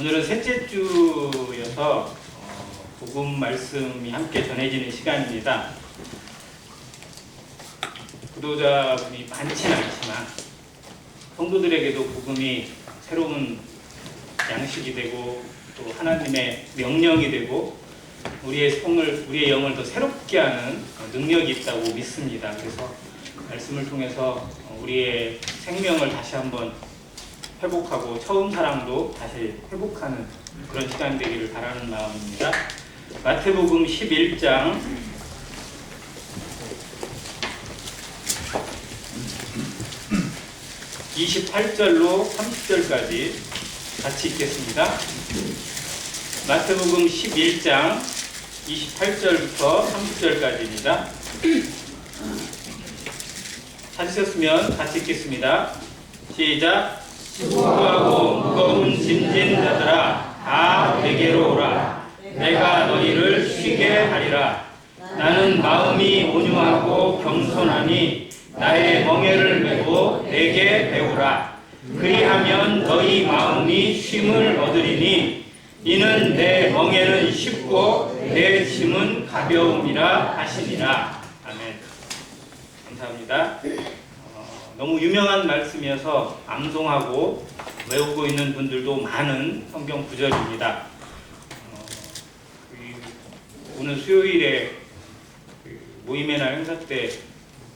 오늘은 셋째 주여서 복음 말씀이 함께 전해지는 시간입니다. 구독자분이 많지는 않지만 성도들에게도 복음이 새로운 양식이 되고 또 하나님의 명령이 되고 우리의 영을 더 새롭게 하는 능력이 있다고 믿습니다. 그래서 말씀을 통해서 우리의 생명을 다시 한번 회복하고 처음 사랑도 다시 회복하는 그런 시간 되기를 바라는 마음입니다. 마태복음 11장 28절로 30절까지 같이 읽겠습니다. 마태복음 11장 28절부터 30절까지입니다. 찾으셨으면 같이 읽겠습니다. 시작! 수고하고 무거운 짐진 자들아 다 내게로 오라. 내가 너희를 쉬게 하리라. 나는 마음이 온유하고 겸손하니 나의 멍에를 메고 내게 배우라. 그리하면 너희 마음이 쉼을 얻으리니 이는 내 멍에는 쉽고 내 짐은 가벼움이라 하시니라. 아멘. 감사합니다. 너무 유명한 말씀이어서 암송하고 외우고 있는 분들도 많은 성경 구절입니다. 오늘 수요일에 모임회나 행사 때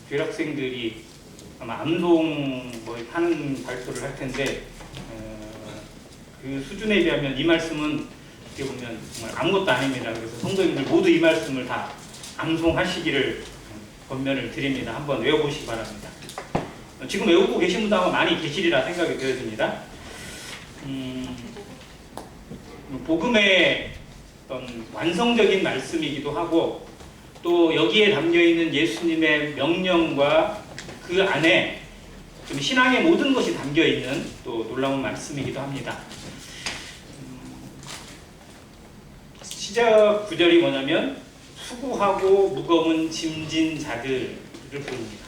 교학생들이 아마 암송 하는 발표를 할 텐데 그 수준에 비하면 이 말씀은 어떻게 보면 정말 아무것도 아닙니다. 그래서 성도님들 모두 이 말씀을 다 암송하시기를 권면을 드립니다. 한번 외워보시기 바랍니다. 지금 외우고 계신 분도 아마 많이 계시리라 생각이 되어집니다. 복음의 어떤 완성적인 말씀이기도 하고 또 여기에 담겨있는 예수님의 명령과 그 안에 좀 신앙의 모든 것이 담겨있는 또 놀라운 말씀이기도 합니다. 시작 구절이 뭐냐면 수고하고 무거운 짐진 자들을 부릅니다.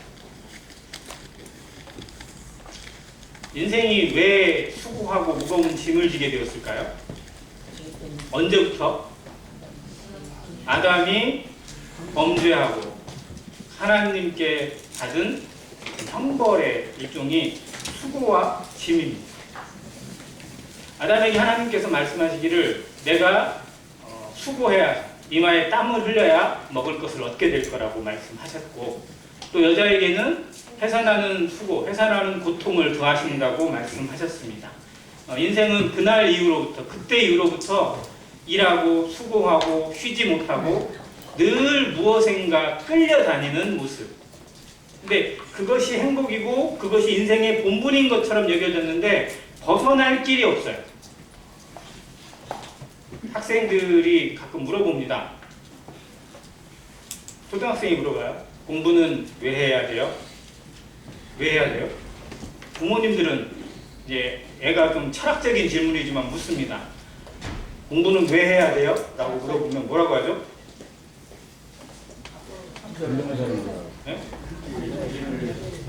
인생이 왜 수고하고 무거운 짐을 지게 되었을까요? 언제부터? 아담이 범죄하고 하나님께 받은 형벌의 일종이 수고와 짐입니다. 아담에게 하나님께서 말씀하시기를 내가 수고해야 이마에 땀을 흘려야 먹을 것을 얻게 될 거라고 말씀하셨고 또 여자에게는 해산하는 수고, 해산하는 고통을 더하신다고 말씀하셨습니다. 인생은 그날 이후로부터, 그때 이후로부터 일하고 수고하고 쉬지 못하고 늘 무엇인가 끌려다니는 모습. 근데 그것이 행복이고 그것이 인생의 본분인 것처럼 여겨졌는데 벗어날 길이 없어요. 학생들이 가끔 물어봅니다. 초등학생이 물어봐요. 공부는 왜 해야 돼요? 왜 해야 돼요? 부모님들은 이제 애가 좀 철학적인 질문이지만 묻습니다. 공부는 왜 해야 돼요? 라고 물어보면 뭐라고 하죠? 네?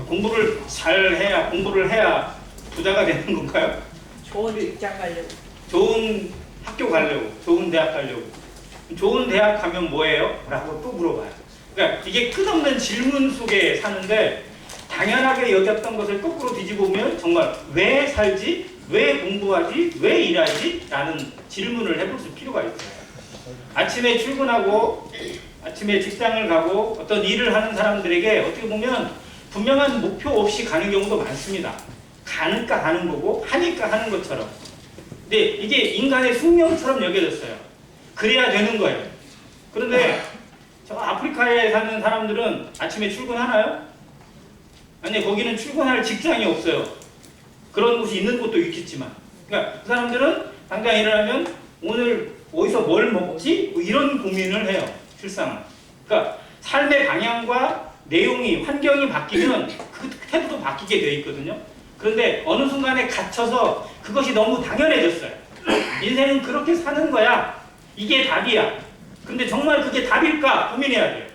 공부를 해야 부자가 되는 건가요? 좋은 직장 가려고. 좋은 학교 가려고, 좋은 대학 가려고. 좋은 대학 가면 뭐예요? 라고 또 물어봐요. 그러니까 이게 끝없는 질문 속에 사는데 당연하게 여겼던 것을 거꾸로 뒤집어보면 정말 왜 살지? 왜 공부하지? 왜 일하지? 라는 질문을 해볼 필요가 있어요. 아침에 출근하고 아침에 직장을 가고 어떤 일을 하는 사람들에게 어떻게 보면 분명한 목표 없이 가는 경우도 많습니다. 가니까 가는 거고 하니까 하는 것처럼. 근데 이게 인간의 숙명처럼 여겨졌어요. 그래야 되는 거예요. 그런데 저 아프리카에 사는 사람들은 아침에 출근하나요? 아니, 거기는 출근할 직장이 없어요. 그런 곳이 있는 곳도 있겠지만. 그러니까 그 사람들은 당장 일어나면 오늘 어디서 뭘 먹지? 뭐 이런 고민을 해요. 실상은. 그러니까 삶의 방향과 내용이, 환경이 바뀌면 그 태도도 바뀌게 되어 있거든요. 그런데 어느 순간에 갇혀서 그것이 너무 당연해졌어요. 인생은 그렇게 사는 거야. 이게 답이야. 근데 정말 그게 답일까 고민해야 돼요.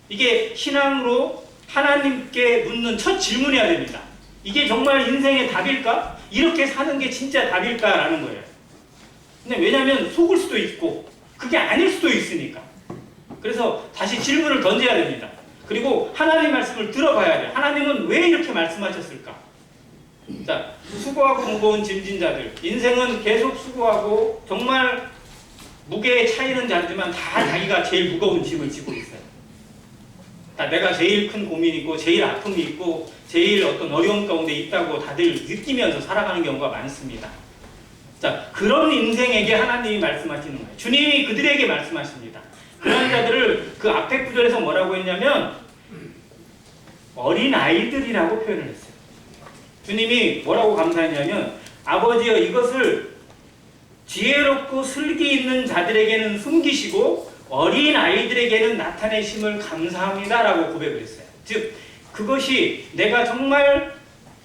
이게 신앙으로 하나님께 묻는 첫 질문이어야 됩니다. 이게 정말 인생의 답일까? 이렇게 사는 게 진짜 답일까라는 거예요. 근데 왜냐하면 속을 수도 있고 그게 아닐 수도 있으니까. 그래서 다시 질문을 던져야 됩니다. 그리고 하나님 말씀을 들어봐야 돼요. 하나님은 왜 이렇게 말씀하셨을까? 자, 수고하고 무거운 짐진 자들. 인생은 계속 수고하고 정말 무게에 차이는 다르지만 다 자기가 제일 무거운 짐을 지고 있어요. 다 내가 제일 큰 고민이 있고 제일 아픔이 있고 제일 어떤 어려움 가운데 있다고 다들 느끼면서 살아가는 경우가 많습니다. 자, 그런 인생에게 하나님이 말씀하시는 거예요. 주님이 그들에게 말씀하십니다. 그런 자들을 그 앞에 구절에서 뭐라고 했냐면 어린 아이들이라고 표현을 했어요. 주님이 뭐라고 감사했냐면 아버지여 이것을 지혜롭고 슬기 있는 자들에게는 숨기시고 어린 아이들에게는 나타내심을 감사합니다 라고 고백을 했어요. 즉 그것이 내가 정말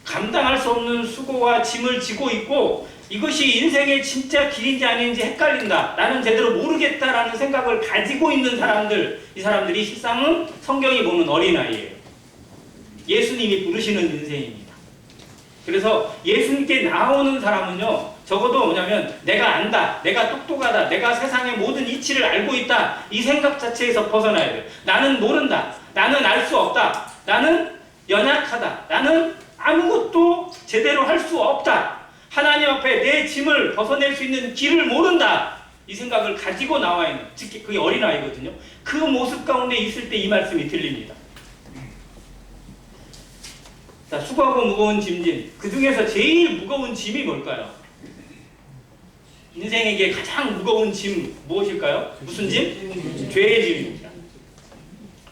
감당할 수 없는 수고와 짐을 지고 있고 이것이 인생의 진짜 길인지 아닌지 헷갈린다. 나는 제대로 모르겠다라는 생각을 가지고 있는 사람들, 이 사람들이 실상은 성경이 보는 어린아이예요. 예수님이 부르시는 인생입니다. 그래서 예수님께 나오는 사람은요, 적어도 뭐냐면 내가 안다, 내가 똑똑하다, 내가 세상의 모든 이치를 알고 있다, 이 생각 자체에서 벗어나야 돼요. 나는 모른다, 나는 알 수 없다, 나는 연약하다, 나는 아무것도 제대로 할 수 없다, 하나님 앞에 내 짐을 벗어낼 수 있는 길을 모른다, 이 생각을 가지고 나와 있는, 즉 그게 어린아이거든요. 그 모습 가운데 있을 때 이 말씀이 들립니다. 자, 수고하고 무거운 짐진, 그 중에서 제일 무거운 짐이 뭘까요? 인생에게 가장 무거운 짐 무엇일까요? 무슨 짐? 죄의 짐입니다.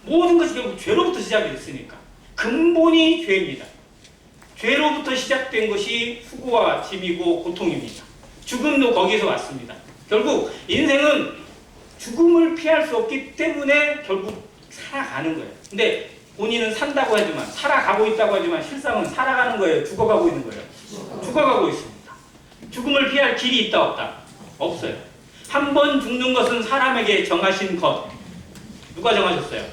모든 것이 결국 죄로부터 시작이 됐으니까 근본이 죄입니다. 죄로부터 시작된 것이 수고와 짐이고 고통입니다. 죽음도 거기서 왔습니다. 결국 인생은 죽음을 피할 수 없기 때문에 결국 살아가는 거예요. 근데 본인은 산다고 하지만, 살아가고 있다고 하지만 실상은 살아가는 거예요? 죽어가고 있는 거예요? 죽어가고 있습니다. 죽음을 피할 길이 있다 없다? 없어요. 한 번 죽는 것은 사람에게 정하신 것. 누가 정하셨어요?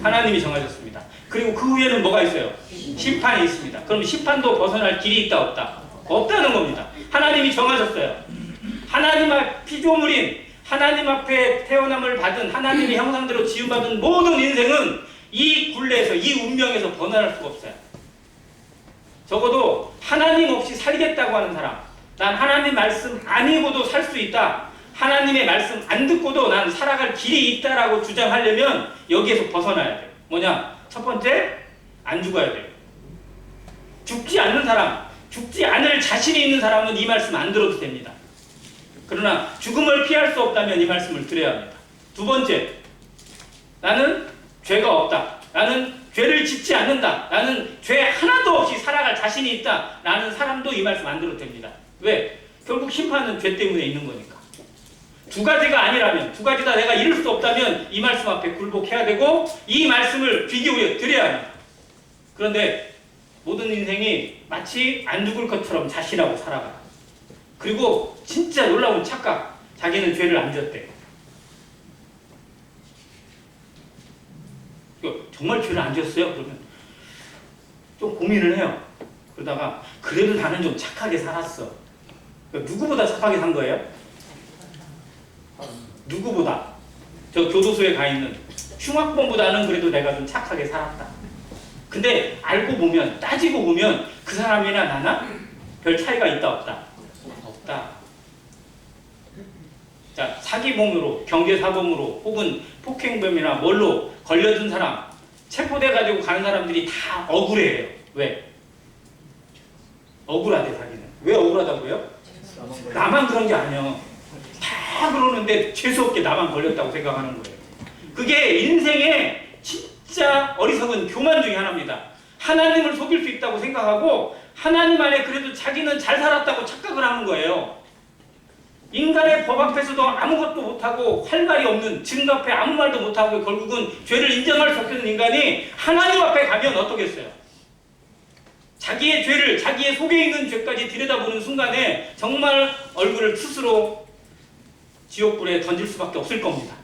하나님이 정하셨습니다. 그리고 그 후에는 뭐가 있어요? 심판이 있습니다. 그럼 심판도 벗어날 길이 있다 없다? 없다는 겁니다. 하나님이 정하셨어요. 하나님 앞 피조물인 하나님 앞에 태어남을 받은 하나님의 형상대로 지음받은 모든 인생은 이 굴레에서, 이 운명에서 벗어날 수가 없어요. 적어도 하나님 없이 살겠다고 하는 사람, 난 하나님 말씀 안 읽어도 살 수 있다, 하나님의 말씀 안 듣고도 난 살아갈 길이 있다라고 주장하려면 여기에서 벗어나야 돼요. 뭐냐? 첫 번째, 안 죽어야 돼요. 죽지 않는 사람, 죽지 않을 자신이 있는 사람은 이 말씀 안 들어도 됩니다. 그러나 죽음을 피할 수 없다면 이 말씀을 들어야 합니다. 두 번째, 나는 죄가 없다, 나는 죄를 짓지 않는다, 나는 죄 하나도 없이 살아갈 자신이 있다 라는 사람도 이 말씀 안 들어도 됩니다. 왜? 결국 심판은 죄 때문에 있는 거니까. 두 가지가 아니라면, 두 가지 다 내가 이룰 수 없다면 이 말씀 앞에 굴복해야 되고 이 말씀을 귀 기울여 드려야 합니다. 그런데 모든 인생이 마치 안 죽을 것처럼 자신하고 살아가. 그리고 진짜 놀라운 착각, 자기는 죄를 안 졌대. 정말 죄를 안 졌어요? 그러면 좀 고민을 해요. 그러다가 그래도 나는 좀 착하게 살았어. 누구보다 착하게 산 거예요? 누구보다. 저 교도소에 가 있는 흉악범보다는 그래도 내가 좀 착하게 살았다. 근데 알고 보면, 따지고 보면 그 사람이나 나나 별 차이가 있다 없다? 없다. 자, 사기범으로, 경제사범으로 혹은 폭행범이나 뭘로 걸려든 사람, 체포돼가지고 가는 사람들이 다 억울해요. 왜? 억울하대, 자기는. 왜 억울하다고요? 나만 그런 게 아니야. 다 그러는데 재수없게 나만 걸렸다고 생각하는 거예요. 그게 인생의 진짜 어리석은 교만 중에 하나입니다. 하나님을 속일 수 있다고 생각하고 하나님 안에 그래도 자기는 잘 살았다고 착각을 하는 거예요. 인간의 법 앞에서도 아무것도 못하고 할 말이 없는, 증거 앞에 아무 말도 못하고 결국은 죄를 인정할 수 없는 인간이 하나님 앞에 가면 어떻겠어요? 자기의 죄를, 자기의 속에 있는 죄까지 들여다보는 순간에 정말 얼굴을 스스로 지옥불에 던질 수밖에 없을 겁니다.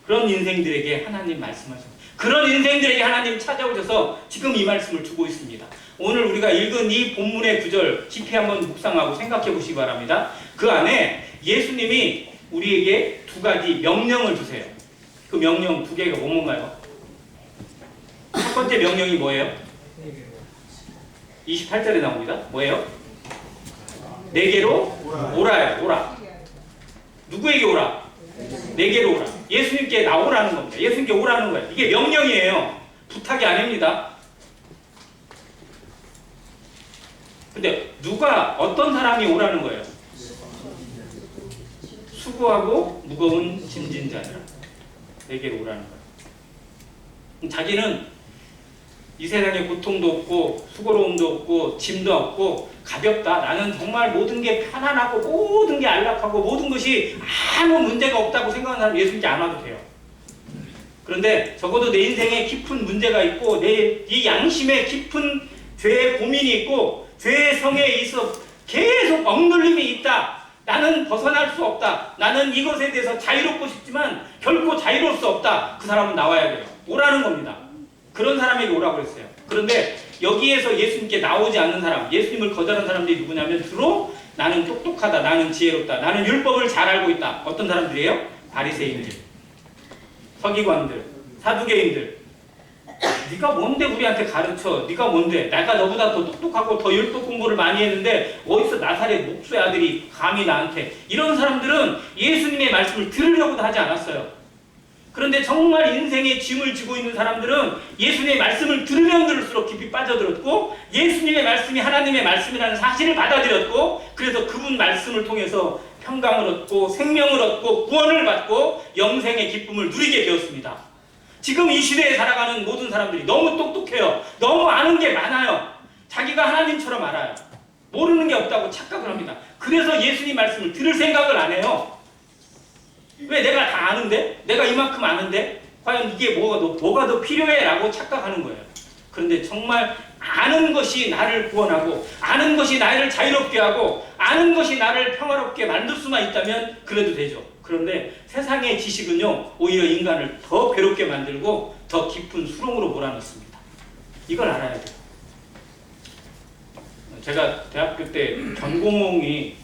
그런 인생들에게 하나님 말씀하십니다. 그런 인생들에게 하나님 찾아오셔서 지금 이 말씀을 주고 있습니다. 오늘 우리가 읽은 이 본문의 구절 깊이 한번 묵상하고 생각해 보시기 바랍니다. 그 안에 예수님이 우리에게 두 가지 명령을 주세요. 그 명령 두 개가 뭔가요? 첫 번째 명령이 뭐예요? 28절에 나옵니다. 뭐예요? 내게로 오라요. 오라. 누구에게 오라? 내게로 오라. 예수님께 나오라는 겁니다. 예수님께 오라는 거예요. 이게 명령이에요. 부탁이 아닙니다. 근데 누가 어떤 사람이 오라는 거예요? 수고하고 무거운 짐진 자들아 내게로 오라는 거예요. 자기는 이 세상에 고통도 없고 수고로움도 없고 짐도 없고 가볍다. 나는 정말 모든 게 편안하고 모든 게 안락하고 모든 것이 아무 문제가 없다고 생각하는 사람 예수님께 안 와도 돼요. 그런데 적어도 내 인생에 깊은 문제가 있고 이 양심에 깊은 죄의 고민이 있고 죄의 성에 있어 계속 억눌림이 있다. 나는 벗어날 수 없다. 나는 이것에 대해서 자유롭고 싶지만 결코 자유로울 수 없다. 그 사람은 나와야 돼요. 오라는 겁니다. 그런 사람에게 오라고 그랬어요. 그런데 여기에서 예수님께 나오지 않는 사람, 예수님을 거절한 사람들이 누구냐면 주로 나는 똑똑하다, 나는 지혜롭다, 나는 율법을 잘 알고 있다. 어떤 사람들이에요? 바리새인들, 서기관들, 사두개인들. 네가 뭔데 우리한테 가르쳐? 네가 뭔데? 내가 너보다 더 똑똑하고 더 율법 공부를 많이 했는데 어디서 나사렛 목수의 아들이 감히 나한테. 이런 사람들은 예수님의 말씀을 들으려고도 하지 않았어요. 그런데 정말 인생의 짐을 지고 있는 사람들은 예수님의 말씀을 들으면 들을수록 깊이 빠져들었고 예수님의 말씀이 하나님의 말씀이라는 사실을 받아들였고 그래서 그분 말씀을 통해서 평강을 얻고 생명을 얻고 구원을 받고 영생의 기쁨을 누리게 되었습니다. 지금 이 시대에 살아가는 모든 사람들이 너무 똑똑해요. 너무 아는 게 많아요. 자기가 하나님처럼 알아요. 모르는 게 없다고 착각을 합니다. 그래서 예수님 말씀을 들을 생각을 안 해요. 왜 내가 다 아는데? 내가 이만큼 아는데? 과연 이게 뭐가 더 필요해? 라고 착각하는 거예요. 그런데 정말 아는 것이 나를 구원하고 아는 것이 나를 자유롭게 하고 아는 것이 나를 평화롭게 만들 수만 있다면 그래도 되죠. 그런데 세상의 지식은요 오히려 인간을 더 괴롭게 만들고 더 깊은 수렁으로 몰아넣습니다. 이걸 알아야 돼요. 제가 대학교 때 전공이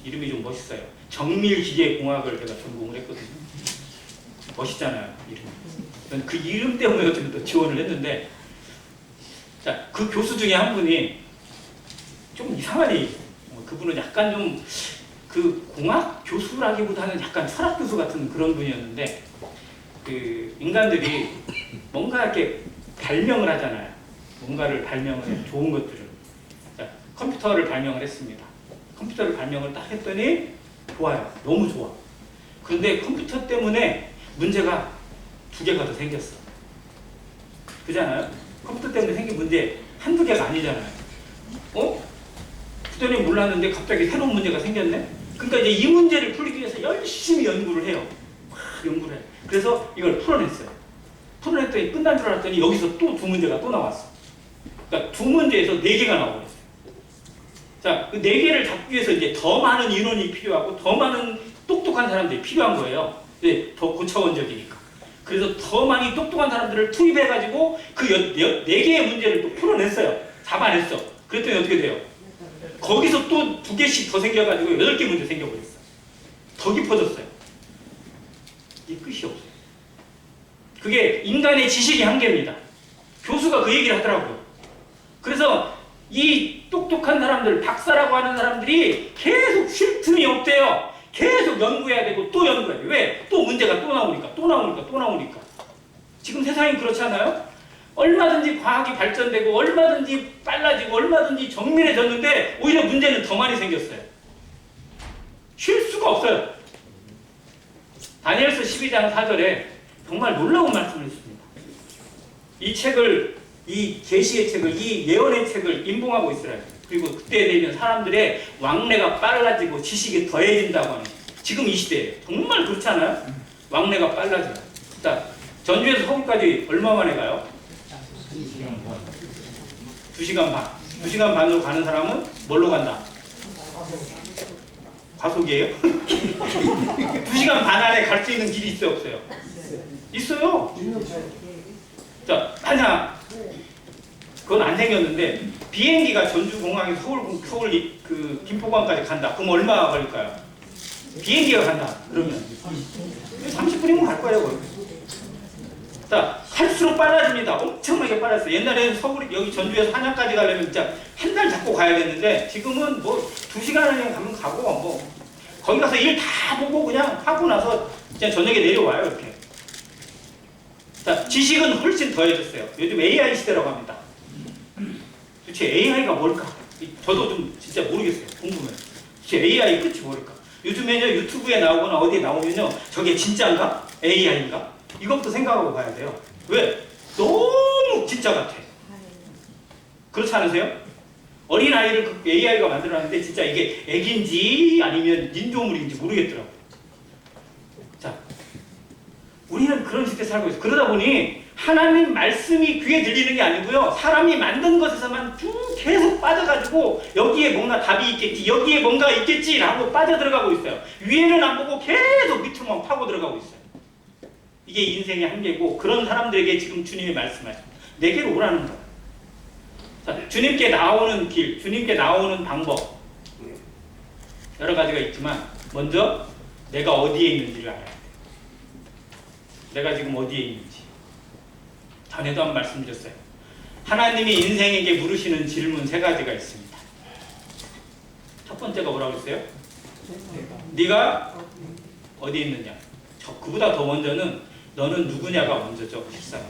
이름이 좀 멋있어요. 정밀기계공학을 제가 전공을 했거든요. 멋있잖아요, 이름이. 저는 그 이름 때문에 어쩌면 또 지원을 했는데, 자, 그 교수 중에 한 분이 좀 이상하네. 그분은 약간 좀 그 공학 교수라기보다는 약간 철학 교수 같은 그런 분이었는데, 그 인간들이 뭔가 이렇게 발명을 하잖아요. 뭔가를 발명을 해요. 좋은 것들을. 자, 컴퓨터를 발명을 했습니다. 컴퓨터를 발명을 딱 했더니 좋아요. 너무 좋아. 그런데 컴퓨터 때문에 문제가 두 개가 더 생겼어. 그잖아요? 컴퓨터 때문에 생긴 문제 한두 개가 아니잖아요. 그전에 몰랐는데 갑자기 새로운 문제가 생겼네? 그러니까 이제 이 문제를 풀기 위해서 열심히 연구를 해요. 막 연구를 해요. 그래서 이걸 풀어냈어요. 풀어냈더니 끝난 줄 알았더니 여기서 또 두 문제가 또 나왔어. 그러니까 두 문제에서 네 개가 나오고 있어요. 자, 그 네 개를 잡기 위해서 이제 더 많은 인원이 필요하고 더 많은 똑똑한 사람들이 필요한 거예요. 네, 더 고차원적이니까. 그래서 더 많이 똑똑한 사람들을 투입해가지고 그 네 개의 문제를 또 풀어냈어요. 잡아냈어. 그랬더니 어떻게 돼요? 거기서 또 두 개씩 더 생겨가지고 8개 문제 생겨버렸어. 더 깊어졌어요. 이 끝이 없어요. 그게 인간의 지식의 한계입니다. 교수가 그 얘기를 하더라고요. 그래서 이 똑똑한 사람들, 박사라고 하는 사람들이 계속 쉴 틈이 없대요. 계속 연구해야 되고 또 연구해야 돼. 왜? 또 문제가 또 나오니까. 지금 세상이 그렇지 않아요? 얼마든지 과학이 발전되고 얼마든지 빨라지고 얼마든지 정밀해졌는데 오히려 문제는 더 많이 생겼어요. 쉴 수가 없어요. 다니엘서 12장 4절에 정말 놀라운 말씀을 했습니다. 이 책을, 이 계시의 책을, 이 예언의 책을 임봉하고 있으라. 그리고 그때 되면 사람들의 왕래가 빨라지고 지식이 더해진다고 하는. 지금 이 시대에 정말 그렇지 않아요? 왕래가 빨라져요. 자, 전주에서 서울까지 얼마 만에 가요? 2시간 반. 2시간 반으로 가는 사람은 뭘로 간다? 과속이에요? 2시간 반 안에 갈 수 있는 길이 있어요, 없어요? 있어요. 자, 만약 그건 안 생겼는데 비행기가 전주공항에서 서울 그 김포공항까지 간다. 그럼 얼마 걸릴까요? 비행기가 간다. 그러면 30분이면 갈 거예요. 거기. 자, 갈수록 빨라집니다. 엄청나게 빨랐어요. 옛날에는 서울 여기 전주에서 한양까지 가려면 진짜 한 달 잡고 가야겠는데 지금은 뭐 2시간이면 가면 가고 뭐 거기 가서 일 다 보고 그냥 하고 나서 그냥 저녁에 내려와요. 이렇게. 자, 지식은 훨씬 더해졌어요. 요즘 AI 시대라고 합니다. 도대체 AI가 뭘까? 저도 좀 진짜 모르겠어요. 궁금해요. 도대체 AI 끝이 뭘까? 요즘에는 유튜브에 나오거나 어디에 나오면요, 저게 진짜인가? AI인가? 이것부터 생각하고 봐야 돼요. 왜? 너무 진짜 같아. 그렇지 않으세요? 어린아이를 그 AI가 만들어놨는데 진짜 이게 애기인지 아니면 인조물인지 모르겠더라고요. 자, 우리는 그런 시대에 살고 있어요. 그러다 보니 하나님 말씀이 귀에 들리는 게 아니고요, 사람이 만든 것에서만 쭉 계속 빠져가지고 여기에 뭔가 답이 있겠지, 여기에 뭔가 있겠지라고 빠져들어가고 있어요. 위에는 안 보고 계속 밑으로만 파고 들어가고 있어요. 이게 인생의 한계고, 그런 사람들에게 지금 주님이 말씀하십니다. 내게로 오라는 거예요. 자, 주님께 나오는 길, 주님께 나오는 방법 여러 가지가 있지만 먼저 내가 어디에 있는지를 알아야 돼요. 내가 지금 어디에 있는지. 전에도 한번 말씀드렸어요. 하나님이 인생에게 물으시는 질문 3가지가 있습니다. 첫 번째가 뭐라고 했어요? 네가 어디 있느냐. 그보다 더 먼저는 너는 누구냐가 먼저죠. 실상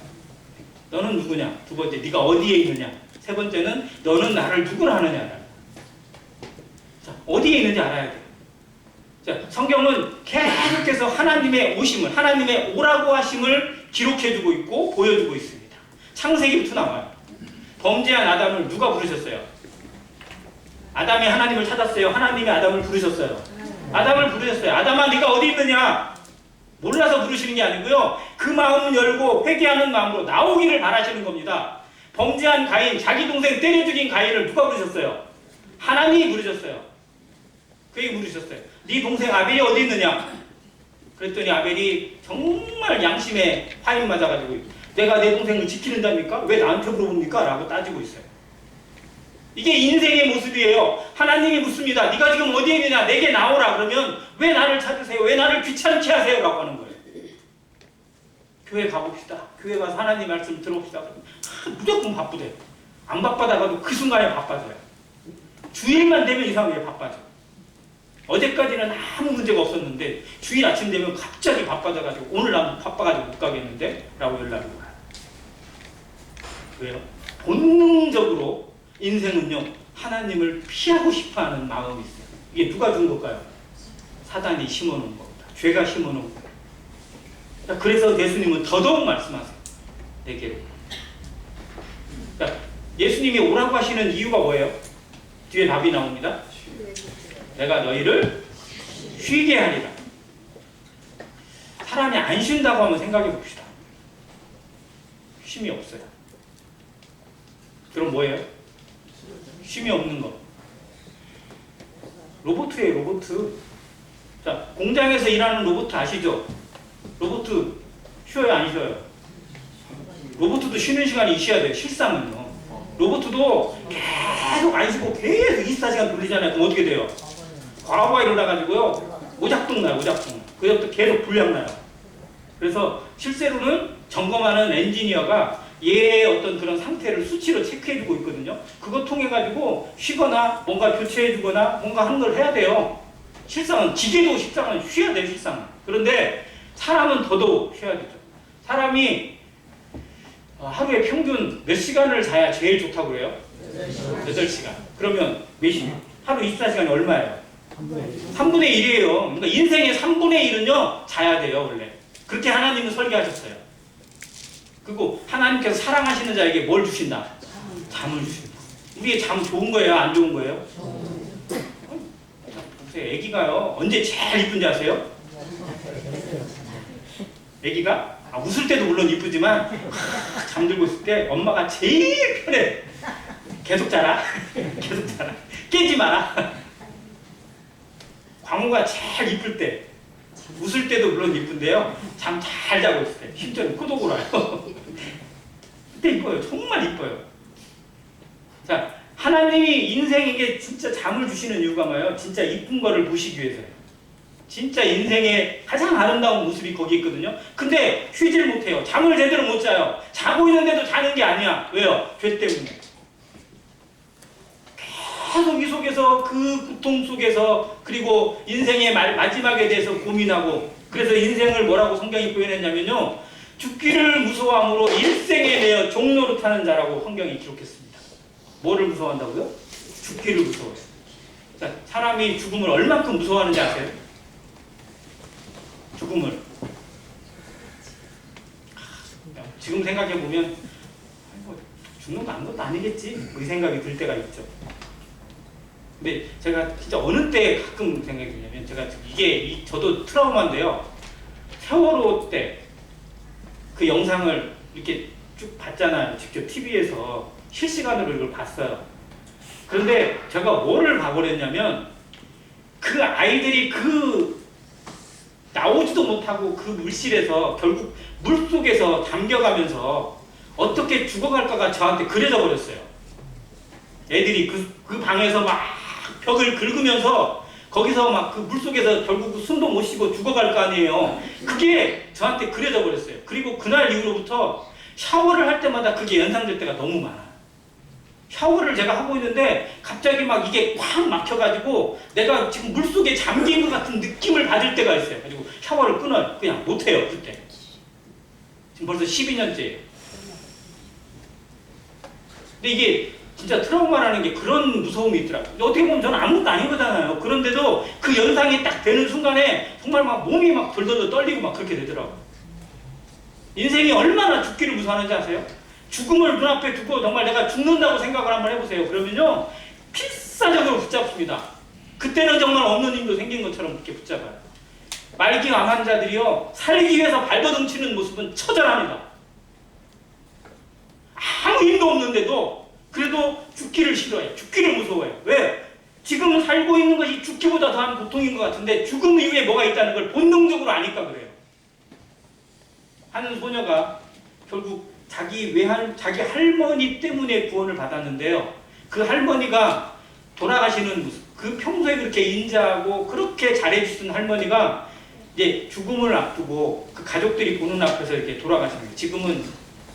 너는 누구냐. 두 번째, 네가 어디에 있느냐. 세 번째는 너는 나를 누구라 하느냐. 자, 어디에 있는지 알아야 돼요. 자, 성경은 계속해서 하나님의 오심을, 하나님의 오라고 하심을 기록해주고 있고 보여주고 있습니다. 창세기부터 나와요. 범죄한 아담을 누가 부르셨어요? 아담이 하나님을 찾았어요. 하나님이 아담을 부르셨어요. 아담을 부르셨어요. 아담아, 네가 어디 있느냐? 몰라서 부르시는 게 아니고요, 그 마음을 열고 회개하는 마음으로 나오기를 바라시는 겁니다. 범죄한 가인, 자기 동생 때려 죽인 가인을 누가 부르셨어요? 하나님이 부르셨어요. 그게 부르셨어요. 네 동생 아벨이 어디 있느냐? 그랬더니 아벨이 정말 양심에 화인 맞아가지고, 내가 내 동생을 지키는답니까? 왜 나한테 물어봅니까? 라고 따지고 있어요. 이게 인생의 모습이에요. 하나님이 묻습니다. 네가 지금 어디에 있느냐? 내게 나오라. 그러면 왜 나를 찾으세요? 왜 나를 귀찮게 하세요? 라고 하는 거예요. 교회 가봅시다. 교회 가서 하나님 말씀 들어봅시다. 무조건 바쁘대요. 안 바빠다가도 그 순간에 바빠져요. 주일만 되면 이상하게 바빠져. 어제까지는 아무 문제가 없었는데 주일 아침 되면 갑자기 바빠져가지고 오늘 난 바빠가지고 못 가겠는데? 라고 연락이 와요. 왜요? 본능적으로 인생은요, 하나님을 피하고 싶어하는 마음이 있어요. 이게 누가 준 걸까요? 사단이 심어놓은 겁니다. 죄가 심어놓은 거예요. 그래서 예수님은 더더욱 말씀하세요. 내게로. 그러니까 예수님이 오라고 하시는 이유가 뭐예요? 뒤에 답이 나옵니다. 내가 너희를 쉬게 하리라. 사람이 안 쉰다고 하면 생각해 봅시다. 쉼이 없어요. 그럼 뭐예요? 쉼이 없는 거. 로봇이에요, 로봇. 자, 공장에서 일하는 로봇 아시죠? 로봇 쉬어요, 안 쉬어요? 로봇도 쉬는 시간이 있어야 돼요, 실상은요. 로봇도 계속 안 쉬고 계속 24시간 돌리잖아요. 그럼 어떻게 돼요? 과부하 일어나가지고요, 오작동 나요, 오작동. 그것도 계속 불량 나요. 그래서 실제로는 점검하는 엔지니어가 얘의 어떤 그런 상태를 수치로 체크해주고 있거든요. 그거 통해가지고 쉬거나 뭔가 교체해주거나 뭔가 하는 걸 해야 돼요. 실상은, 기계도 실상은 쉬어야 돼요, 실상은. 그런데 사람은 더더욱 쉬어야 되죠. 사람이 하루에 평균 몇 시간을 자야 제일 좋다고 그래요? 8시간. 그러면 몇 시? 하루 24시간이 얼마예요? 3분의 1이에요. 그러니까 인생의 3분의 1은요, 자야 돼요, 원래. 그렇게 하나님은 설계하셨어요. 그리고 하나님께서 사랑하시는 자에게 뭘 주신다? 잠을 주신다. 우리의 잠 좋은 거예요? 안 좋은 거예요? 보세요. 애기가요, 언제 제일 이쁜지 아세요? 애기가? 웃을 때도 물론 이쁘지만 잠들고 있을 때 엄마가 제일 편해. 계속 자라. 계속 자라. 깨지 마라. 광우가 제일 이쁠 때. 웃을 때도 물론 이쁜데요. 잠 잘 자고 있을 때 심지어는 끄덕 울어요. 그때 이뻐요. 정말 이뻐요. 자, 하나님이 인생에게 진짜 잠을 주시는 이유가 뭐예요? 진짜 이쁜 거를 보시기 위해서예요. 진짜 인생의 가장 아름다운 모습이 거기 있거든요. 근데 쉬질 못해요. 잠을 제대로 못 자요. 자고 있는데도 자는 게 아니야. 왜요? 죄 때문에. 계속 이 속에서 그 고통 속에서 그리고 인생의 마지막에 대해서 고민하고 그래서 인생을 뭐라고 성경이 표현했냐면요. 죽기를 무서워함으로 일생에 매여 종노릇하는 자라고 성경이 기록했습니다. 뭐를 무서워한다고요? 죽기를 무서워해요. 자, 사람이 죽음을 얼만큼 무서워하는지 아세요? 죽음을. 지금 생각해보면 죽는 거 아무것도 아니겠지? 이 생각이 들 때가 있죠. 근데 제가 진짜 어느 때 가끔 생각이 드냐면 제가 저도 트라우마인데요. 세월호 때 그 영상을 이렇게 쭉 봤잖아요. 직접 TV에서 실시간으로 이걸 봤어요. 그런데 제가 뭐를 봐버렸냐면 그 아이들이 나오지도 못하고 그 물실에서 결국 물속에서 잠겨가면서 어떻게 죽어갈까가 저한테 그려져 버렸어요. 애들이 그 방에서 막 벽을 긁으면서 거기서 막 그 물속에서 결국 숨도 못 쉬고 죽어갈 거 아니에요. 그게 저한테 그려져 버렸어요. 그리고 그날 이후로부터 샤워를 할 때마다 그게 연상될 때가 너무 많아요. 샤워를 제가 하고 있는데 갑자기 막 이게 꽉 막혀가지고 내가 지금 물속에 잠긴 것 같은 느낌을 받을 때가 있어요. 그리고 샤워를 끊어요. 그냥 못해요. 그때. 지금 벌써 12년째예요. 근데 이게 진짜 트라우마라는 게 그런 무서움이 있더라고요. 어떻게 보면 저는 아무것도 아니거든요. 그런데도 그 연상이 딱 되는 순간에 정말 막 몸이 막 덜덜 떨리고 막 그렇게 되더라고요. 인생이 얼마나 죽기를 무서워하는지 아세요? 죽음을 눈앞에 두고 정말 내가 죽는다고 생각을 한번 해보세요. 그러면요 필사적으로 붙잡습니다. 그때는 정말 없는 힘도 생긴 것처럼 그렇게 붙잡아요. 말기암 환자들이요 살기 위해서 발버둥치는 모습은 처절합니다. 아무 힘도 없는데도 그래도 죽기를 싫어해요. 죽기를 무서워해요. 왜? 지금 살고 있는 것이 죽기보다 더한 고통인 것 같은데 죽음 이후에 뭐가 있다는 걸 본능적으로 아니까 그래요. 한 소녀가 결국 자기 할머니 때문에 구원을 받았는데요. 그 할머니가 돌아가시는 모습, 그 평소에 그렇게 인자하고 그렇게 잘해주신 할머니가 이제 죽음을 앞두고 그 가족들이 보는 앞에서 이렇게 돌아가시는 거예요. 지금은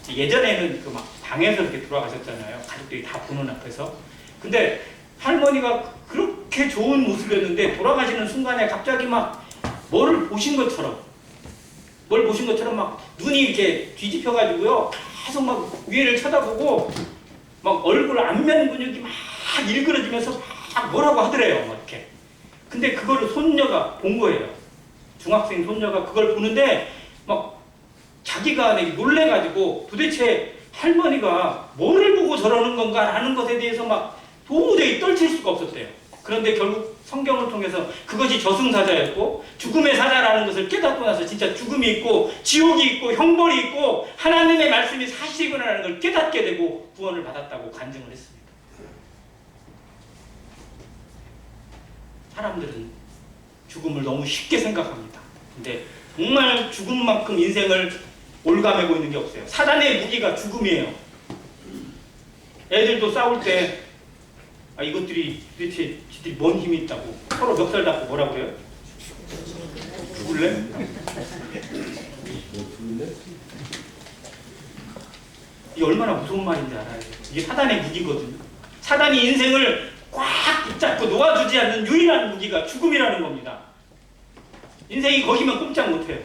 예전에는 그 막 방에서 이렇게 돌아가셨잖아요. 가족들이 다 보는 앞에서. 근데 할머니가 그렇게 좋은 모습이었는데 돌아가시는 순간에 갑자기 막 뭘 보신 것처럼 막 눈이 이렇게 뒤집혀가지고요. 계속 막 위를 쳐다보고 막 얼굴 안면 근육이 막 일그러지면서 막 뭐라고 하더래요. 막 이렇게. 근데 그거를 손녀가 본 거예요. 중학생 손녀가 그걸 보는데 막 자기가 놀래가지고 도대체 할머니가 뭐를 보고 저러는 건가라는 것에 대해서 막 도저히 떨칠 수가 없었대요. 그런데 결국 성경을 통해서 그것이 저승사자였고 죽음의 사자라는 것을 깨닫고 나서 진짜 죽음이 있고 지옥이 있고 형벌이 있고 하나님의 말씀이 사실이구나라는 걸 깨닫게 되고 구원을 받았다고 간증을 했습니다. 사람들은 죽음을 너무 쉽게 생각합니다. 근데 정말 죽음만큼 인생을 올가매고 있는 게 없어요. 사단의 무기가 죽음이에요. 애들도 싸울 때 이것들이 도대체 지들이 뭔 힘이 있다고 서로 멱살 잡고 뭐라고 그래요? 죽을래? 이게 얼마나 무서운 말인지 알아요. 이게 사단의 무기거든요. 사단이 인생을 꽉 붙잡고 놓아주지 않는 유일한 무기가 죽음이라는 겁니다. 인생이 거기면 꼼짝 못해요.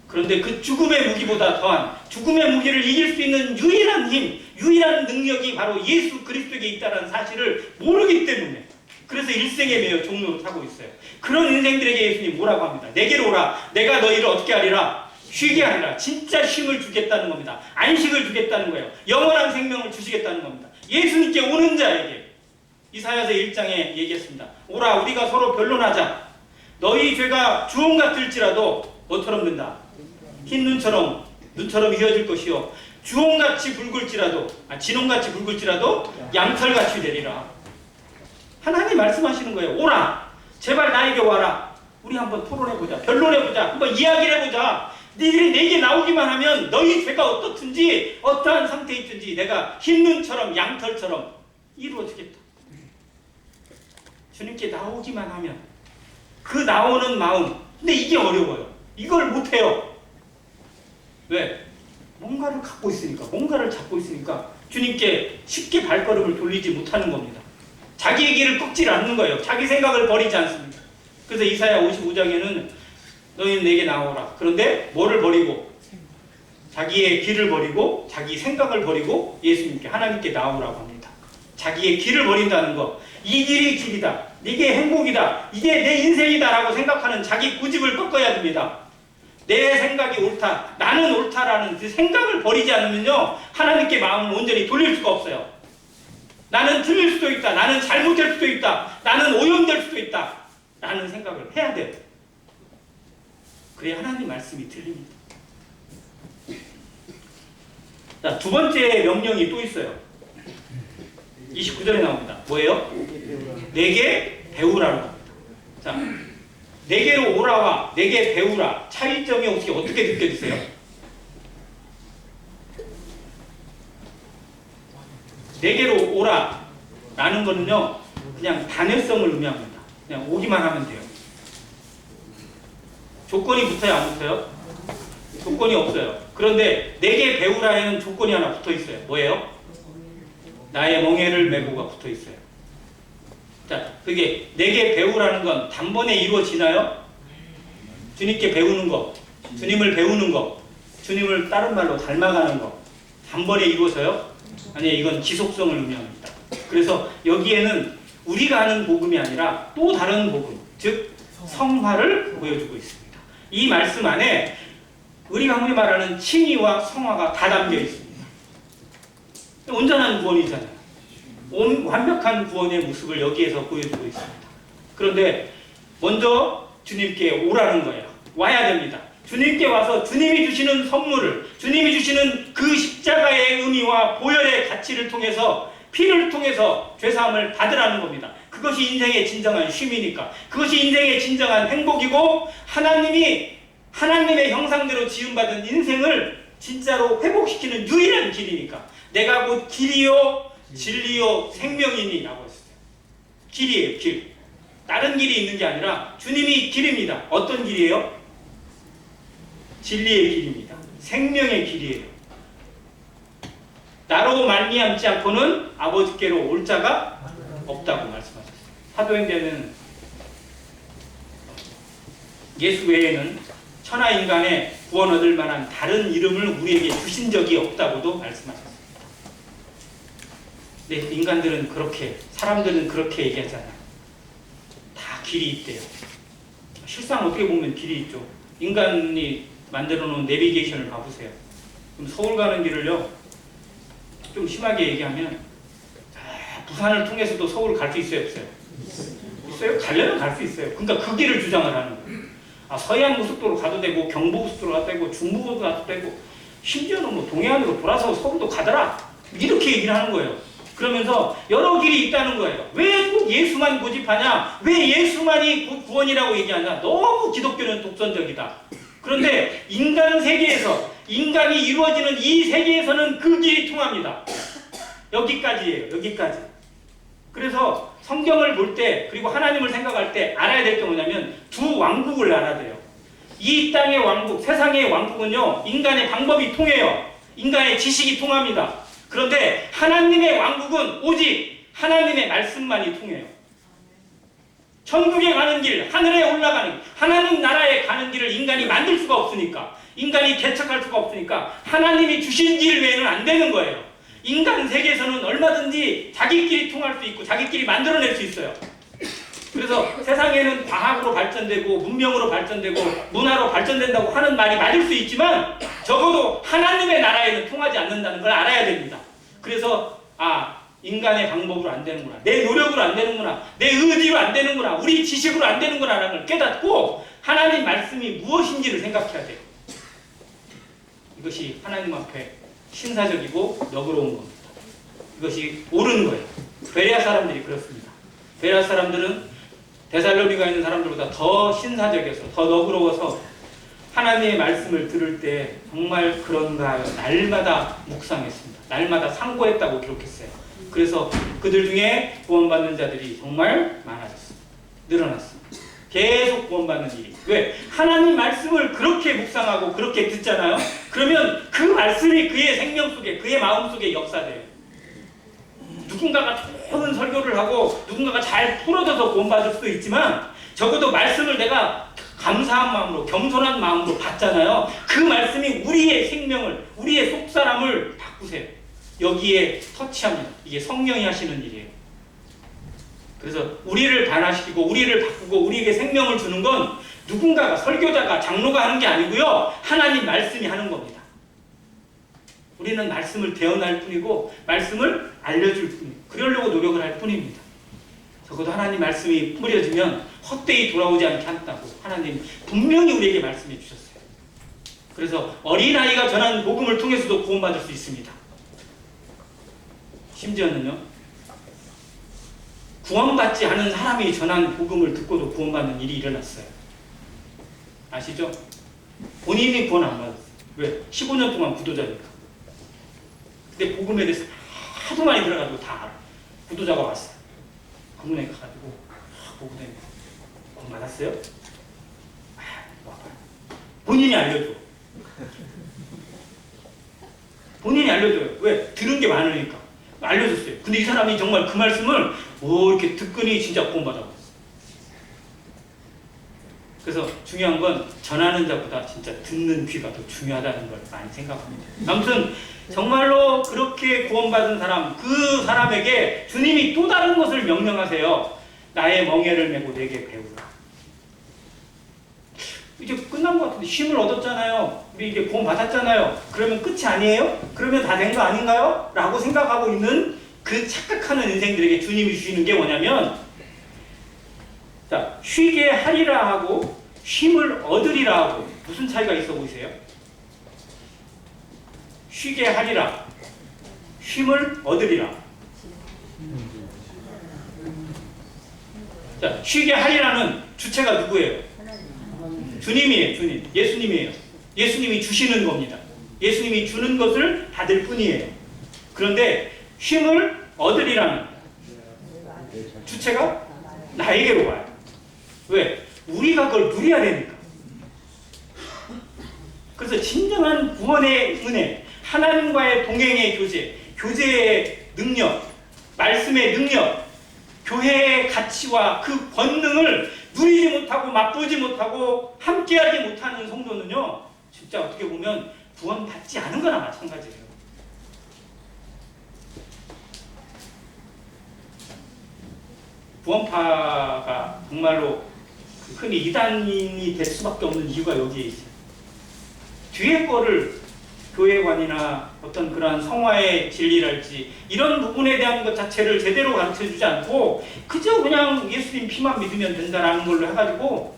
그런데 그 죽음의 무기보다 더한 죽음의 무기를 이길 수 있는 유일한 힘, 유일한 능력이 바로 예수 그리스도에게 있다는 사실을 모르기 때문에 그래서 일생에 매여 종로로 타고 있어요. 그런 인생들에게 예수님 뭐라고 합니다. 내게로 오라. 내가 너희를 어떻게 하리라? 쉬게 하리라. 진짜 쉼을 주겠다는 겁니다. 안식을 주겠다는 거예요. 영원한 생명을 주시겠다는 겁니다. 예수님께 오는 자에게 이사야서 1장에 얘기했습니다. 오라 우리가 서로 변론하자. 너희 죄가 주홍 같을지라도 뭐처럼 된다? 흰 눈처럼 휘어질 것이요 주홍같이 붉을지라도 진홍같이 붉을지라도 양털같이 되리라. 하나님 말씀하시는 거예요. 오라 제발 나에게 와라. 우리 한번 토론해보자. 변론해보자. 한번 이야기를 해보자. 니들이 내게 나오기만 하면 너희 죄가 어떻든지 어떠한 상태에 있든지 내가 흰눈처럼 양털처럼 이루어주겠다. 주님께 나오기만 하면 그 나오는 마음. 근데 이게 어려워요. 이걸 못해요. 왜? 뭔가를 갖고 있으니까, 뭔가를 잡고 있으니까 주님께 쉽게 발걸음을 돌리지 못하는 겁니다. 자기의 길을 꺾지 않는 거예요. 자기 생각을 버리지 않습니다. 그래서 이사야 55장에는 너희는 내게 나오라. 그런데 뭐를 버리고? 자기의 길을 버리고 자기 생각을 버리고 예수님께 하나님께 나오라고 합니다. 자기의 길을 버린다는 거. 이 길이 길이다. 이게 행복이다. 이게 내 인생이다 라고 생각하는 자기 고집을 꺾어야 됩니다. 내 생각이 옳다. 나는 옳다라는 그 생각을 버리지 않으면요. 하나님께 마음을 온전히 돌릴 수가 없어요. 나는 틀릴 수도 있다. 나는 잘못될 수도 있다. 나는 오염될 수도 있다. 라는 생각을 해야 돼요. 그래야 하나님 말씀이 들립니다. 자, 두 번째 명령이 또 있어요. 29절에 나옵니다. 뭐예요? 내게 배우라는 겁니다. 자, 내게로 오라와 내게 배우라. 차이점이 어떻게 느껴지세요? 내게로 오라 라는 거는요 그냥 단회성을 의미합니다. 그냥 오기만 하면 돼요. 조건이 붙어요? 안 붙어요? 조건이 없어요. 그런데 내게 배우라에는 조건이 하나 붙어 있어요. 뭐예요? 나의 멍에를 메고가 붙어 있어요. 자, 그게 내게 배우라는 건 단번에 이루어지나요? 주님께 배우는 거, 주님을 배우는 거, 주님을 다른 말로 닮아가는 거 단번에 이루어져요? 아니요, 이건 지속성을 의미합니다. 그래서 여기에는 우리가 아는 복음이 아니라 또 다른 복음, 즉 성화를 보여주고 있습니다. 이 말씀 안에 우리가 흔히 말하는 칭의와 성화가 다 담겨 있습니다. 온전한 구원이잖아요. 완벽한 구원의 모습을 여기에서 보여주고 있습니다. 그런데 먼저 주님께 오라는 거예요. 와야 됩니다. 주님께 와서 주님이 주시는 선물을, 주님이 주시는 그 십자가의 의미와 보혈의 가치를 통해서, 피를 통해서 죄사함을 받으라는 겁니다. 그것이 인생의 진정한 쉼이니까, 그것이 인생의 진정한 행복이고, 하나님의 형상대로 지음받은 인생을 진짜로 회복시키는 유일한 길이니까, 내가 곧 길이요 진리요 생명이니 라고 했어요. 길이에요, 길. 다른 길이 있는 게 아니라 주님이 길입니다. 어떤 길이에요? 진리의 길입니다. 생명의 길이에요. 나로 말미암지 않고는 아버지께로 올 자가 없다고 말씀하셨어요. 사도행전에는 예수 외에는 천하 인간의 구원 얻을 만한 다른 이름을 우리에게 주신 적이 없다고도 말씀하셨습니다. 네, 인간들은 그렇게, 사람들은 그렇게 얘기하잖아요. 다 길이 있대요. 실상 어떻게 보면 길이 있죠. 인간이 만들어 놓은 내비게이션을 봐보세요. 그럼 서울 가는 길을요, 좀 심하게 얘기하면 부산을 통해서도 서울 갈 수 있어요, 없어요? 있어요? 가려면 갈 수 있어요. 그러니까 그 길을 주장을 하는 거예요. 서해안 고속도로 가도 되고, 경부고속도로 가도 되고, 중부고속도로 가도 되고, 심지어는 뭐 동해안으로 돌아서 서울도 가더라. 이렇게 얘기를 하는 거예요. 그러면서 여러 길이 있다는 거예요. 왜 꼭 예수만 고집하냐? 왜 예수만이 구원이라고 얘기하냐? 너무 기독교는 독선적이다. 그런데 인간 세계에서, 인간이 이루어지는 이 세계에서는 그 길이 통합니다. 여기까지예요. 여기까지. 그래서 성경을 볼 때, 그리고 하나님을 생각할 때 알아야 될 게 뭐냐면 두 왕국을 알아야 돼요. 이 땅의 왕국, 세상의 왕국은요, 인간의 방법이 통해요. 인간의 지식이 통합니다. 그런데 하나님의 왕국은 오직 하나님의 말씀만이 통해요. 천국에 가는 길, 하늘에 올라가는 길, 하나님 나라에 가는 길을 인간이 만들 수가 없으니까, 인간이 개척할 수가 없으니까 하나님이 주신 길 외에는 안 되는 거예요. 인간 세계에서는 얼마든지 자기끼리 통할 수 있고 자기끼리 만들어낼 수 있어요. 그래서 세상에는 과학으로 발전되고 문명으로 발전되고 문화로 발전된다고 하는 말이 맞을 수 있지만 적어도 하나님의 나라에는 통하지 않는다는 걸 알아야 됩니다. 그래서 인간의 방법으로 안 되는구나, 내 노력으로 안 되는구나, 내 의지로 안 되는구나, 우리 지식으로 안 되는구나 라는 걸 깨닫고 하나님 말씀이 무엇인지를 생각해야 돼요. 이것이 하나님 앞에 신사적이고 너그러운 겁니다. 이것이 옳은 거예요. 베레아 사람들이 그렇습니다. 베레아 사람들은 데살로니가 있는 사람들보다 더 신사적이어서 더 너그러워서 하나님의 말씀을 들을 때 정말 그런가 하여 날마다 묵상했습니다. 날마다 상고했다고 기록했어요. 그래서 그들 중에 구원받는 자들이 정말 많아졌습니다. 늘어났습니다. 계속 구원받는 일이. 왜? 하나님 말씀을 그렇게 묵상하고 그렇게 듣잖아요. 그러면 그 말씀이 그의 생명 속에, 그의 마음 속에 역사돼요. 누군가가 좋은 설교를 하고 누군가가 잘 풀어져서 구원받을 수도 있지만 적어도 말씀을 내가 감사한 마음으로, 겸손한 마음으로 받잖아요. 그 말씀이 우리의 생명을, 우리의 속사람을 바꾸세요. 여기에 터치합니다. 이게 성령이 하시는 일이에요. 그래서 우리를 변화시키고 우리를 바꾸고 우리에게 생명을 주는 건 누군가가, 설교자가, 장로가 하는 게 아니고요. 하나님 말씀이 하는 겁니다. 우리는 말씀을 대언할 뿐이고 말씀을 알려줄 뿐이에요. 그러려고 노력을 할 뿐입니다. 적어도 하나님 말씀이 뿌려지면 헛되이 돌아오지 않게 한다고 하나님 분명히 우리에게 말씀해 주셨어요. 그래서 어린아이가 전한 복음을 통해서도 구원받을 수 있습니다. 심지어는요, 구원받지 않은 사람이 전한 복음을 듣고도 구원받는 일이 일어났어요. 아시죠? 본인이 구원 안 받았어요. 왜? 15년 동안 구도자니까. 근데 복음에 대해서 하도 많이 들어가지고 다 알아. 구도자가 왔어요. 검문에 가가지고 복음에 구원 받았어요? 와봐요. 본인이 알려줘. 본인이 알려줘요. 왜? 들은 게 많으니까. 알려줬어요. 근데 이 사람이 정말 그 말씀을 이렇게 듣더니 진짜 구원받아버렸어요. 그래서 중요한 건 전하는 자보다 진짜 듣는 귀가 더 중요하다는 걸 많이 생각합니다. 아무튼 정말로 그렇게 구원받은 사람, 그 사람에게 주님이 또 다른 것을 명령하세요. 나의 멍에를 메고 내게 배우라. 이제 끝난 것 같은데 쉼을 얻었잖아요. 우리 이게 구원 받았잖아요. 그러면 끝이 아니에요? 그러면 다 된 거 아닌가요? 라고 생각하고 있는 그 착각하는 인생들에게 주님이 주시는 게 뭐냐면, 자, 쉬게 하리라 하고 쉼을 얻으리라 하고 무슨 차이가 있어 보이세요? 쉬게 하리라, 쉼을 얻으리라. 자, 쉬게 하리라는 주체가 누구예요? 주님이에요. 주님. 예수님이에요. 예수님이 주시는 겁니다. 예수님이 주는 것을 받을 뿐이에요. 그런데 쉼을 얻으리라는 주체가 나에게로 와요. 왜? 우리가 그걸 누려야 되니까. 그래서 진정한 구원의 은혜, 하나님과의 동행의 교제, 교제의 능력, 말씀의 능력, 교회의 가치와 그 권능을 누리지 못하고 맛보지 못하고 함께하지 못하는 성도는요, 진짜 어떻게 보면 구원받지 않은 거나 마찬가지예요. 구원파가 정말로 흔히 이단이 될 수밖에 없는 이유가 여기에 있어요. 뒤에 거를 교회관이나 어떤 그러한 성화의 진리랄지 이런 부분에 대한 것 자체를 제대로 가르쳐주지 않고 그저 그냥 예수님 피만 믿으면 된다라는 걸로 해가지고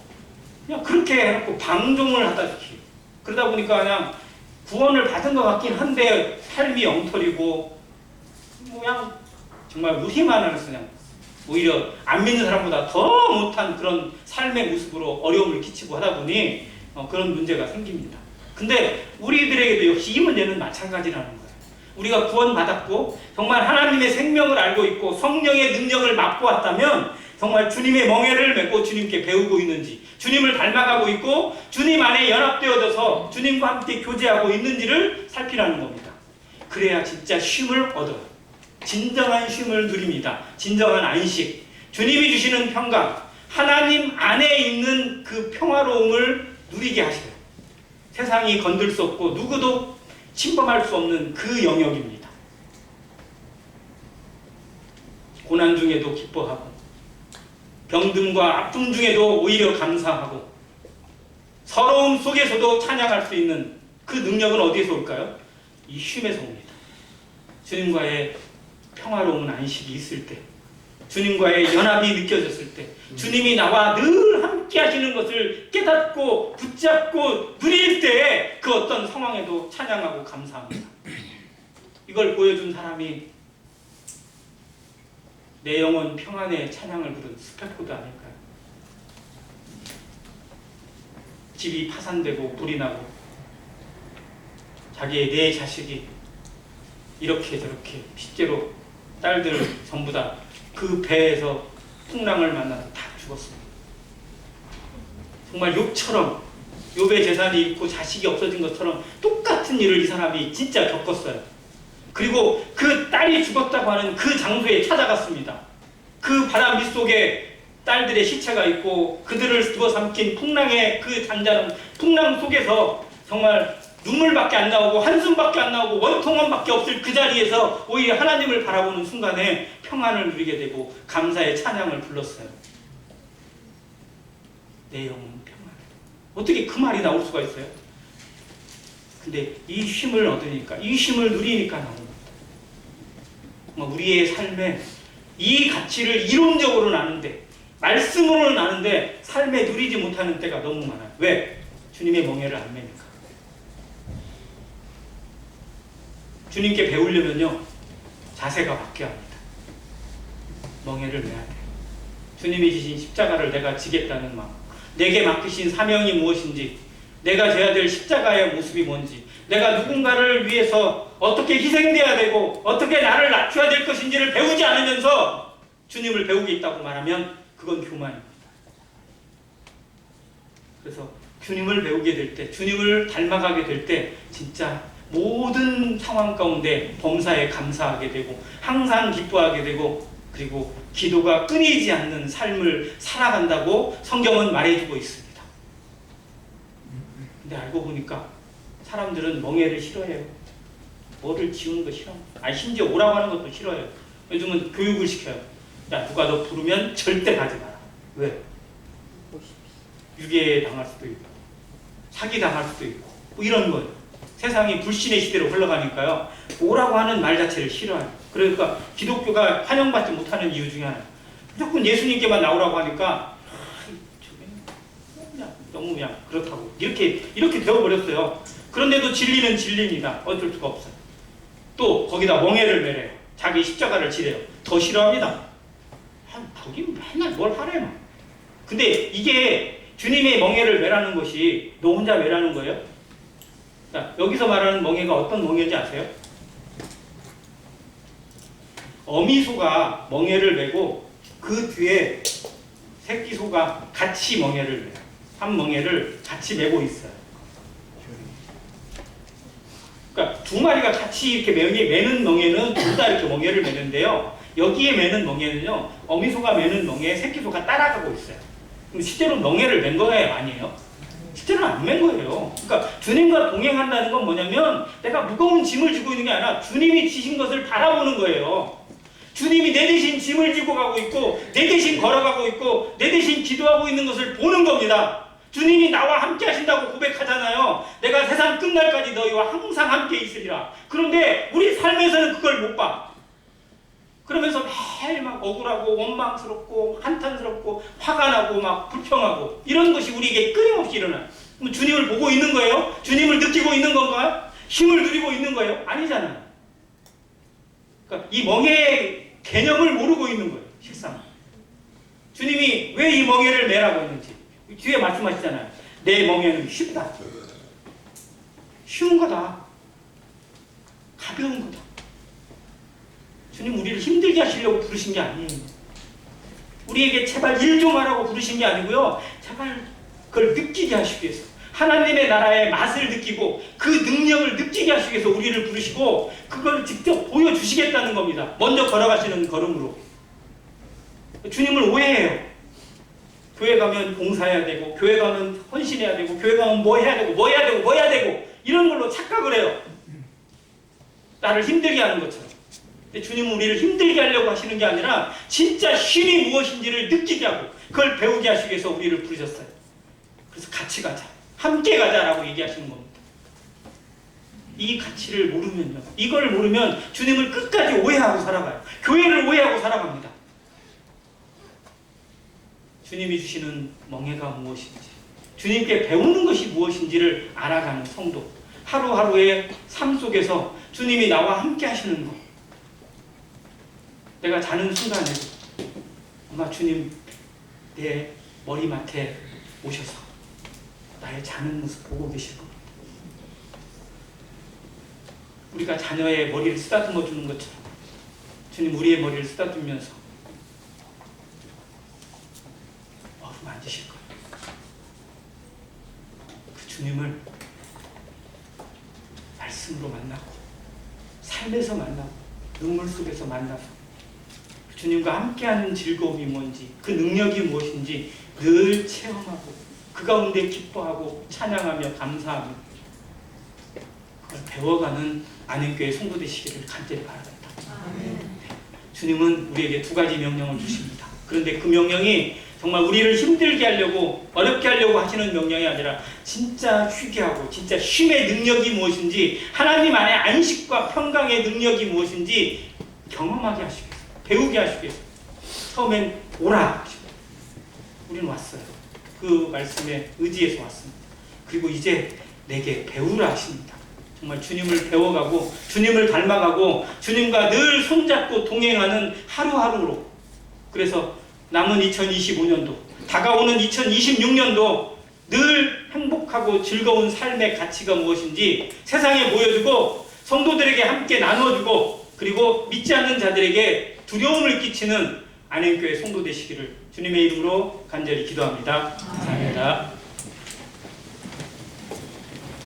그냥 그렇게 해놓고 방종을 하다시피 그러다 보니까 그냥 구원을 받은 것 같긴 한데 삶이 엉터리고 그냥 정말 무희만 하면서 그냥 오히려 안 믿는 사람보다 더 못한 그런 삶의 모습으로 어려움을 끼치고 하다 보니 그런 문제가 생깁니다. 근데 우리들에게도 역시 이 문제는 마찬가지라는 거예요. 우리가 구원받았고 정말 하나님의 생명을 알고 있고 성령의 능력을 맛보았다면 정말 주님의 멍에를 메고 주님께 배우고 있는지, 주님을 닮아가고 있고 주님 안에 연합되어져서 주님과 함께 교제하고 있는지를 살피라는 겁니다. 그래야 진짜 쉼을 얻어요. 진정한 쉼을 누립니다. 진정한 안식, 주님이 주시는 평강, 하나님 안에 있는 그 평화로움을 누리게 하셔요. 세상이 건들 수 없고 누구도 침범할 수 없는 그 영역입니다. 고난 중에도 기뻐하고 병듦과 아픔 중에도 오히려 감사하고 서러움 속에서도 찬양할 수 있는 그 능력은 어디에서 올까요? 이 쉼에서 옵니다. 주님과의 평화로운 안식이 있을 때, 주님과의 연합이 느껴졌을 때, 주님이 나와 늘 함께 하시는 것을 깨닫고 붙잡고 누릴 때 그 어떤 상황에도 찬양하고 감사합니다. 이걸 보여준 사람이 내 영혼 평안의 찬양을 부른 스페포드 아닐까요? 집이 파산되고 불이 나고 자기의 네 자식이 이렇게 저렇게 실제로 딸들 전부 다 그 배에서 풍랑을 만나서 다 죽었습니다. 정말 욥처럼 욥의 재산이 잃고 자식이 없어진 것처럼 똑같은 일을 이 사람이 진짜 겪었어요. 그리고 그 딸이 죽었다고 하는 그 장소에 찾아갔습니다. 그 바다 밑속에 딸들의 시체가 있고 그들을 집어삼킨 풍랑의 그 잔잔한 풍랑 속에서 정말 눈물밖에 안 나오고 한숨밖에 안 나오고 원통함밖에 없을 그 자리에서 오히려 하나님을 바라보는 순간에 평안을 누리게 되고 감사의 찬양을 불렀어요. 내 영혼 평안. 어떻게 그 말이 나올 수가 있어요? 근데 이 쉼을 얻으니까, 이 쉼을 누리니까 나오는 겁니다. 우리의 삶에 이 가치를 이론적으로는 아는데, 말씀으로는 아는데 삶에 누리지 못하는 때가 너무 많아요. 왜? 주님의 멍에를 안 매니까. 주님께 배우려면요, 자세가 바뀌어야 합니다. 멍에를 매야 돼요. 주님이 지신 십자가를 내가 지겠다는 마음, 내게 맡기신 사명이 무엇인지, 내가 져야 될 십자가의 모습이 뭔지, 내가 누군가를 위해서 어떻게 희생돼야 되고 어떻게 나를 낮춰야 될 것인지를 배우지 않으면서 주님을 배우겠다고 말하면 그건 교만입니다. 그래서 주님을 배우게 될 때, 주님을 닮아가게 될 때 진짜 모든 상황 가운데 범사에 감사하게 되고 항상 기뻐하게 되고 그리고 기도가 끊이지 않는 삶을 살아간다고 성경은 말해주고 있습니다. 근데 알고 보니까 사람들은 멍에를 싫어해요. 뭐를 지우는 거 싫어합니다. 아니 심지어 오라고 하는 것도 싫어해요. 요즘은 교육을 시켜요. 야, 누가 너 부르면 절대 가지 마라. 왜? 유괴 당할 수도 있고 사기 당할 수도 있고 뭐 이런 거예요. 세상이 불신의 시대로 흘러가니까요. 오라고 하는 말 자체를 싫어해요. 그러니까 기독교가 환영받지 못하는 이유 중에 하나. 무조건 예수님께만 나오라고 하니까 그냥 너무 그냥 그렇다고 이렇게 되어버렸어요. 그런데도 진리는 진리입니다. 어쩔 수가 없어요. 또 거기다 멍에를 매래요. 자기 십자가를 지래요. 더 싫어합니다. 거기 맨날 뭘 하래요. 근데 이게 주님의 멍에를 매라는 것이 너 혼자 매라는 거예요? 자, 여기서 말하는 멍에가 어떤 멍에인지 아세요? 어미소가 멍에를 메고 그 뒤에 새끼소가 같이 멍에를 메요. 한 멍에를 같이 메고 있어요. 그러니까 두 마리가 같이 이렇게 매는 멍에는 둘 다 이렇게 멍에를 매는데요. 여기에 매는 멍에는요, 어미소가 매는 멍에 새끼소가 따라가고 있어요. 그럼 실제로 멍에를 맨 거예요, 아니에요? 실제로는 안 맨 거예요. 그러니까 주님과 동행한다는 건 뭐냐면 내가 무거운 짐을 지고 있는 게 아니라 주님이 지신 것을 바라보는 거예요. 주님이 내 대신 짐을 지고 가고 있고 내 대신 걸어가고 있고 내 대신 기도하고 있는 것을 보는 겁니다. 주님이 나와 함께 하신다고 고백하잖아요. 내가 세상 끝날까지 너희와 항상 함께 있으리라. 그런데 우리 삶에서는 그걸 못 봐. 그러면서 매일 막 억울하고 원망스럽고 한탄스럽고 화가 나고 막 불평하고 이런 것이 우리에게 끊임없이 일어나요. 그럼 주님을 보고 있는 거예요? 주님을 느끼고 있는 건가요? 힘을 누리고 있는 거예요? 아니잖아요. 그러니까 이 멍에의 개념을 모르고 있는 거예요. 실상. 주님이 왜 이 멍에를 매라고 했는지 뒤에 말씀하시잖아요. 내 멍에는 쉽다. 쉬운 거다. 가벼운 거다. 주님 우리를 힘들게 하시려고 부르신 게 아니에요. 우리에게 제발 일 좀 하라고 부르신 게 아니고요. 제발 그걸 느끼게 하시기 위해서 하나님의 나라의 맛을 느끼고 그 능력을 느끼게 하시기 위해서 우리를 부르시고 그걸 직접 보여주시겠다는 겁니다. 먼저 걸어가시는 걸음으로. 주님을 오해해요. 교회 가면 봉사해야 되고 교회 가면 헌신해야 되고 교회 가면 뭐 해야 되고 뭐 해야 되고 뭐 해야 되고 이런 걸로 착각을 해요. 나를 힘들게 하는 것처럼. 근데 주님은 우리를 힘들게 하려고 하시는 게 아니라 진짜 쉼이 무엇인지를 느끼게 하고 그걸 배우게 하시기 위해서 우리를 부르셨어요. 그래서 같이 가자. 함께 가자라고 얘기하시는 겁니다. 이 가치를 모르면요. 이걸 모르면 주님을 끝까지 오해하고 살아가요. 교회를 오해하고 살아갑니다. 주님이 주시는 멍에가 무엇인지 주님께 배우는 것이 무엇인지를 알아가는 성도. 하루하루의 삶 속에서 주님이 나와 함께 하시는 것. 내가 자는 순간에 아마 주님 내 머리맡에 오셔서 나의 자는 모습 보고 계실 겁니다. 우리가 자녀의 머리를 쓰다듬어 주는 것처럼 주님 우리의 머리를 쓰다듬으면서 어루만지실 거예요. 그 주님을 말씀으로 만나고 삶에서 만나고 눈물 속에서 만나서 그 주님과 함께하는 즐거움이 뭔지 그 능력이 무엇인지 늘 체험하고 그 가운데 기뻐하고 찬양하며 감사하며 그걸 배워가는 안현교회 성도 되시기를 간절히 바랍니다. 주님은 우리에게 두 가지 명령을 주십니다. 그런데 그 명령이 정말 우리를 힘들게 하려고 어렵게 하려고 하시는 명령이 아니라 진짜 쉬게 하고 진짜 쉼의 능력이 무엇인지 하나님 안에 안식과 평강의 능력이 무엇인지 경험하게 하시기 위해서 배우게 하시기 위해서 처음엔 오라 하시고 우리는 왔어요. 그 말씀에 의지해서 왔습니다. 그리고 이제 내게 배우라 하십니다. 정말 주님을 배워가고 주님을 닮아가고 주님과 늘 손잡고 동행하는 하루하루로 그래서 남은 2025년도 다가오는 2026년도 늘 행복하고 즐거운 삶의 가치가 무엇인지 세상에 보여주고 성도들에게 함께 나눠주고 그리고 믿지 않는 자들에게 두려움을 끼치는 안현교회 성도 되시기를 주님의 이름으로 간절히 기도합니다. 감사합니다.